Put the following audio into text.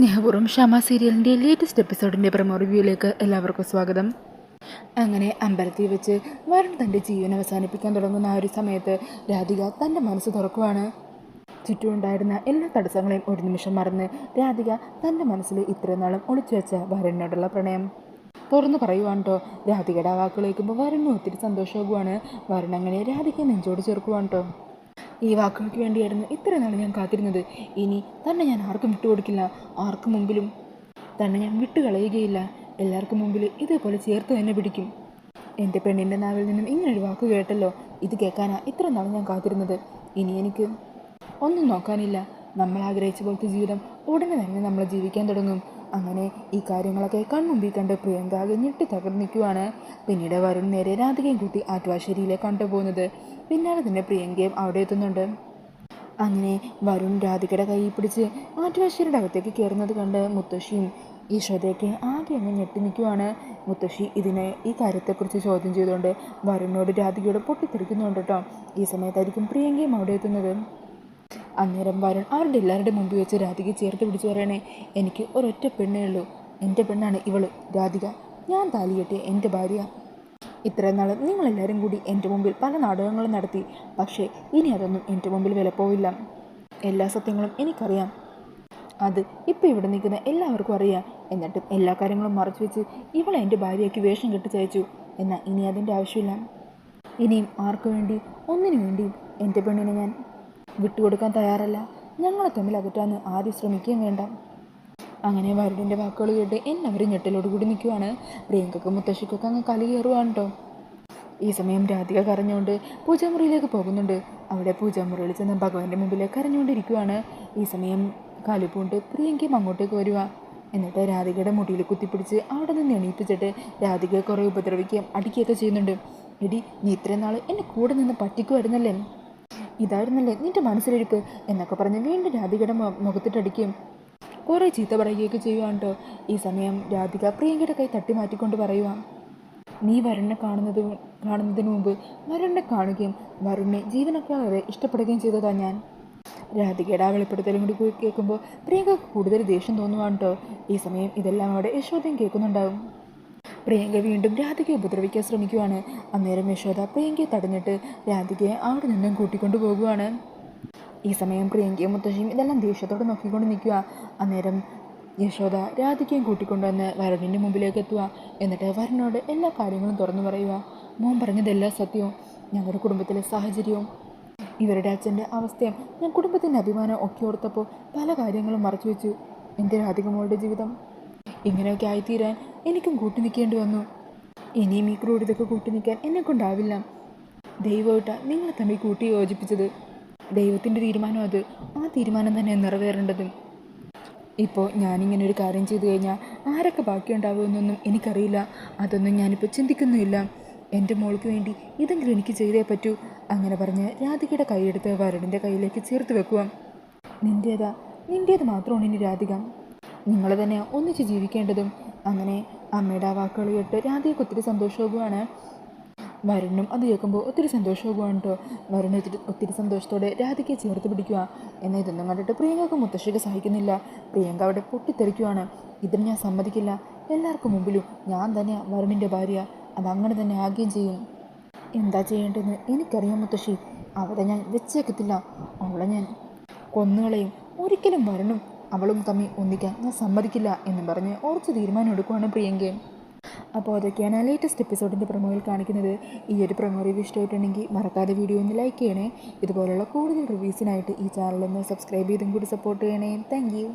സ്നേഹപൂർവ്വം ഷമ സീരിയലിൻ്റെ latest എപ്പിസോഡിൻ്റെ promo റിവ്യൂയിലേക്ക് എല്ലാവർക്കും സ്വാഗതം. അങ്ങനെ അമ്പലത്തിൽ വെച്ച് വരുൺ തൻ്റെ ജീവൻ അവസാനിപ്പിക്കാൻ തുടങ്ങുന്ന ആ ഒരു സമയത്ത് രാധിക തൻ്റെ മനസ്സ് തുറക്കുവാണ്. ചുറ്റുമുണ്ടായിരുന്ന എല്ലാ തടസ്സങ്ങളെയും ഒരു നിമിഷം മറന്ന് രാധിക തൻ്റെ മനസ്സിൽ ഇത്രയും നാളും ഒളിച്ചു വെച്ച വരുണിനോടുള്ള പ്രണയം തുറന്നു പറയുവാണ് കേട്ടോ. രാധികയുടെ ആ വാക്കുകൾ കേൾക്കുമ്പോൾ വരുണിന് ഒത്തിരി സന്തോഷമാകുവാണ്. വരുൺ അങ്ങനെ രാധികയെ നെഞ്ചോട് ചേർക്കുവാണ് കേട്ടോ. ഈ വാക്കുകൾക്ക് വേണ്ടിയായിരുന്നു ഇത്രയും നാൾ ഞാൻ കാത്തിരുന്നത്. ഇനി തന്നെ ഞാൻ ആർക്കും വിട്ടുകൊടുക്കില്ല, ആർക്കും മുമ്പിലും തന്നെ ഞാൻ വിട്ടുകളയുകയില്ല. എല്ലാവർക്കും മുമ്പിൽ ഇതേപോലെ ചേർത്ത് തന്നെ പിടിക്കും. എൻ്റെ പെണ്ണിൻ്റെ നാവിൽ നിന്നും ഇങ്ങനൊരു വാക്ക് കേട്ടല്ലോ, ഇത് കേൾക്കാനാ ഇത്രയും നാൾ ഞാൻ കാത്തിരുന്നത്. ഇനി എനിക്ക് ഒന്നും നോക്കാനില്ല. നമ്മൾ ആഗ്രഹിച്ച പോലത്തെ ജീവിതം ഉടനെ തന്നെ നമ്മൾ ജീവിക്കാൻ തുടങ്ങും. അങ്ങനെ ഈ കാര്യങ്ങളൊക്കെ കൺമുമ്പിൽ കണ്ട് പ്രിയങ്ക ആകെ ഞെട്ടി തകർന്ന് നിൽക്കുവാണ്. പിന്നീട് വരുൺ നേരെ രാധികയും കൂട്ടി ആറ്റുവാശ്ശേരിയിലേക്കാണ് കൊണ്ടുപോകുന്നത്. പിന്നാലെ തന്നെ പ്രിയങ്കയും അവിടെ എത്തുന്നുണ്ട്. അങ്ങനെ വരുൺ രാധികയുടെ കൈ പിടിച്ച് ആറ്റുവാശ്ശേരിയുടെ അകത്തേക്ക് കയറുന്നത് കണ്ട് മുത്തശ്ശിയും ഈശ്വരയ്ക്ക് ആകെ അങ്ങ് ഞെട്ടി നിൽക്കുവാണ്. മുത്തശ്ശി ഈ കാര്യത്തെക്കുറിച്ച് ചോദ്യം ചെയ്തുകൊണ്ട് വരുണിനോട് രാധികയോട് പൊട്ടിത്തെറിക്കുന്നുണ്ട് കേട്ടോ. ഈ സമയത്തായിരിക്കും പ്രിയങ്കയും അവിടെ എത്തുന്നത്. അന്നേരം വരുൺ അവരുടെ എല്ലാവരുടെ മുമ്പിൽ വെച്ച് രാധികയെ ചേർത്ത് പിടിച്ച് പറയണേ, എനിക്ക് ഒരൊറ്റ പെണ്ണേ ഉള്ളൂ, എൻ്റെ പെണ്ണാണ് ഇവള് രാധിക, ഞാൻ താലി കെട്ടിയ എൻ്റെ ഭാര്യ. ഇത്രയും നാൾ നിങ്ങളെല്ലാവരും കൂടി എൻ്റെ മുമ്പിൽ പല നാടകങ്ങളും നടത്തി, പക്ഷേ ഇനി അതൊന്നും എൻ്റെ മുമ്പിൽ വിലപ്പോവില്ല. എല്ലാ സത്യങ്ങളും എനിക്കറിയാം, അത് ഇപ്പം ഇവിടെ നിൽക്കുന്ന എല്ലാവർക്കും അറിയാം. എന്നിട്ടും എല്ലാ കാര്യങ്ങളും മറച്ചു വെച്ച് ഇവളെ എൻ്റെ ഭാര്യയ്ക്ക് വേഷം കെട്ടിച്ചയച്ചു. എന്നാൽ ഇനി അതിൻ്റെ ആവശ്യമില്ല. ഇനിയും ആർക്കു വേണ്ടി ഒന്നിനു വേണ്ടിയും എൻ്റെ പെണ്ണിനെ ഞാൻ വിട്ടുകൊടുക്കാൻ തയ്യാറല്ല. ഞങ്ങളെ തമ്മിൽ അകറ്റാന്ന് ആദ്യം ശ്രമിക്കുകയും വേണ്ട. അങ്ങനെ വരുണിൻ്റെ വാക്കുകൾ കേട്ട് എല്ലാവരും ഞെട്ടലോടുകൂടി നിൽക്കുവാണ്. പ്രിയങ്കക്കും മുത്തശ്ശിക്കൊക്കെ അങ്ങ് കലി കയറുവാണ് കേട്ടോ. ഈ സമയം രാധിക കരഞ്ഞുകൊണ്ട് പൂജാമുറിയിലേക്ക് പോകുന്നുണ്ട്. അവിടെ പൂജാമുറിയിൽ ചെന്ന് ഭഗവാന്റെ മുമ്പിലേക്ക് കരഞ്ഞുകൊണ്ടിരിക്കുവാണ്. ഈ സമയം കാലുപൂണ്ട് പ്രിയങ്കയും അങ്ങോട്ടേക്ക് വരുക. എന്നിട്ട് രാധികയുടെ മുടിയിൽ കുത്തിപ്പിടിച്ച് അവിടെ നിന്ന് എണീപ്പിച്ചിട്ട് രാധികയെ കുറേ ഉപദ്രവിക്കുകയും അടിക്കുകയൊക്കെ ചെയ്യുന്നുണ്ട്. എടി, നീ ഇത്രയും നാൾ എന്നെ കൂടെ നിന്ന് പറ്റിക്കുമായിരുന്നല്ലേ, ഇതായിരുന്നല്ലേ നിൻ്റെ മനസ്സിലിരിപ്പ് എന്നൊക്കെ പറഞ്ഞ് വീണ്ടും രാധികയുടെ മുഖത്തിട്ടടിക്കുകയും കുറേ ചീത്ത പറയുകയൊക്കെ ചെയ്യുവാണ് കേട്ടോ. ഈ സമയം രാധിക പ്രിയങ്കയുടെ കൈ തട്ടി മാറ്റിക്കൊണ്ട് പറയുക, നീ വരുണിനെ കാണുന്നതിന് മുമ്പ് വരുണിനെ കാണുകയും വരുണിനെ ജീവനക്കാരെ ഇഷ്ടപ്പെടുകയും ചെയ്തതാണ് ഞാൻ. രാധികയുടെ ആ വെളിപ്പെടുത്തലും കൂടി കേൾക്കുമ്പോൾ പ്രിയങ്കക്ക് കൂടുതൽ ദേഷ്യം തോന്നുവാണ് കേട്ടോ. ഈ സമയം ഇതെല്ലാം അവിടെ യശോദയും കേൾക്കുന്നുണ്ടാവും. പ്രിയങ്ക വീണ്ടും രാധികയെ ഉപദ്രവിക്കാൻ ശ്രമിക്കുവാണ്. അന്നേരം യശോദ പ്രിയങ്കയെ തടഞ്ഞിട്ട് രാധികയെ അവിടെ നിന്നും കൂട്ടിക്കൊണ്ടു പോകുവാണ്. ഈ സമയം പ്രിയങ്കയും മുത്തശ്ശിയും ഇതെല്ലാം ദേഷ്യത്തോടെ നോക്കിക്കൊണ്ട് നിൽക്കുക. അന്നേരം യശോദ രാധികയും കൂട്ടിക്കൊണ്ടുവന്ന് വരുണിൻ്റെ മുമ്പിലേക്ക് എത്തുക. എന്നിട്ട് വരുണിനോട് എല്ലാ കാര്യങ്ങളും തുറന്നു പറയുക. മോൻ പറഞ്ഞതെല്ലാം സത്യവും, ഞങ്ങളുടെ കുടുംബത്തിലെ സാഹചര്യവും ഇവരുടെ അച്ഛൻ്റെ അവസ്ഥയും ഞാൻ കുടുംബത്തിൻ്റെ അഭിമാനം ഒക്കെ ഓർത്തപ്പോൾ പല കാര്യങ്ങളും മറച്ചു വെച്ചു. എൻ്റെ രാധിക മോളുടെ ജീവിതം ഇങ്ങനെയൊക്കെ ആയിത്തീരാൻ എനിക്കും കൂട്ടി നിൽക്കേണ്ടി വന്നു. ഇനിയും ഈ ക്രൂരതയ്ക്ക് കൂട്ടി നിൽക്കാൻ എന്നെക്കൊണ്ടാവില്ല. ദൈവമായിട്ടാണ് നിങ്ങളെ തമ്മിൽ കൂട്ടി യോജിപ്പിച്ചത്. ദൈവത്തിൻ്റെ തീരുമാനം അത്, ആ തീരുമാനം തന്നെ നിറവേറേണ്ടതും. ഇപ്പോൾ ഞാനിങ്ങനെ ഒരു കാര്യം ചെയ്തു കഴിഞ്ഞാൽ ആരൊക്കെ ബാക്കിയുണ്ടാവുമെന്നൊന്നും എനിക്കറിയില്ല. അതൊന്നും ഞാനിപ്പോൾ ചിന്തിക്കുന്നുമില്ല. എൻ്റെ മോൾക്ക് വേണ്ടി ഇതെങ്കിലും എനിക്ക് ചെയ്തേ പറ്റൂ. അങ്ങനെ പറഞ്ഞ് രാധികയുടെ കൈയെടുത്ത് വരുണിൻ്റെ കയ്യിലേക്ക് ചേർത്ത് വെക്കുക. നിൻ്റേത് മാത്രമാണ് ഇനി രാധിക, നിങ്ങൾ തന്നെ ഒന്നിച്ച് ജീവിക്കേണ്ടതും. അങ്ങനെ അമ്മയുടെ ആ വാക്കുകൾ കേട്ട് രാധികയ്ക്ക് ഒത്തിരി സന്തോഷമാകുവാണ്. വരുണും അത് കേൾക്കുമ്പോൾ ഒത്തിരി സന്തോഷമാകുവാണ് കേട്ടോ. വരുൺ ഒത്തിരി സന്തോഷത്തോടെ രാധികയെ ചേർത്ത് പിടിക്കുക. എന്നാൽ ഇതൊന്നും കണ്ടിട്ട് പ്രിയങ്കക്ക് മുത്തശ്ശിക്ക് സഹിക്കുന്നില്ല. പ്രിയങ്ക അവിടെ പൊട്ടിത്തെറിക്കുവാണ്. ഇതിന് ഞാൻ സമ്മതിക്കില്ല. എല്ലാവർക്കും മുമ്പിലും ഞാൻ തന്നെയാണ് വരുണിൻ്റെ ഭാര്യ, അതങ്ങനെ തന്നെ ആകുകയും ചെയ്യും. എന്താ ചെയ്യേണ്ടതെന്ന് എനിക്കറിയാം മുത്തശ്ശി, അവളെ ഞാൻ വെച്ചേക്കത്തില്ല. അവളെ ഞാൻ കൊന്നുകളയും. ഒരിക്കലും വരുണും അവളും തമ്മിൽ ഒന്നിക്കാൻ ഞാൻ സമ്മതിക്കില്ല എന്നും പറഞ്ഞ് ഉറച്ച് തീരുമാനം എടുക്കുവാണ് പ്രിയങ്കയും. അപ്പോൾ അതൊക്കെയാണ് ലേറ്റസ്റ്റ് എപ്പിസോഡിൻ്റെ പ്രൊമോയിൽ കാണിക്കുന്നത്. ഈ ഒരു പ്രൊമോ റിവ്യൂ ഇഷ്ടമായിട്ടുണ്ടെങ്കിൽ മറക്കാതെ വീഡിയോ ഒന്ന് ലൈക്ക് ചെയ്യണേ. ഇതുപോലുള്ള കൂടുതൽ റിവ്യൂസിനായിട്ട് ഈ ചാനലൊന്ന് സബ്സ്ക്രൈബ് ചെയ്തും കൂടി സപ്പോർട്ട് ചെയ്യണേ. Thank you.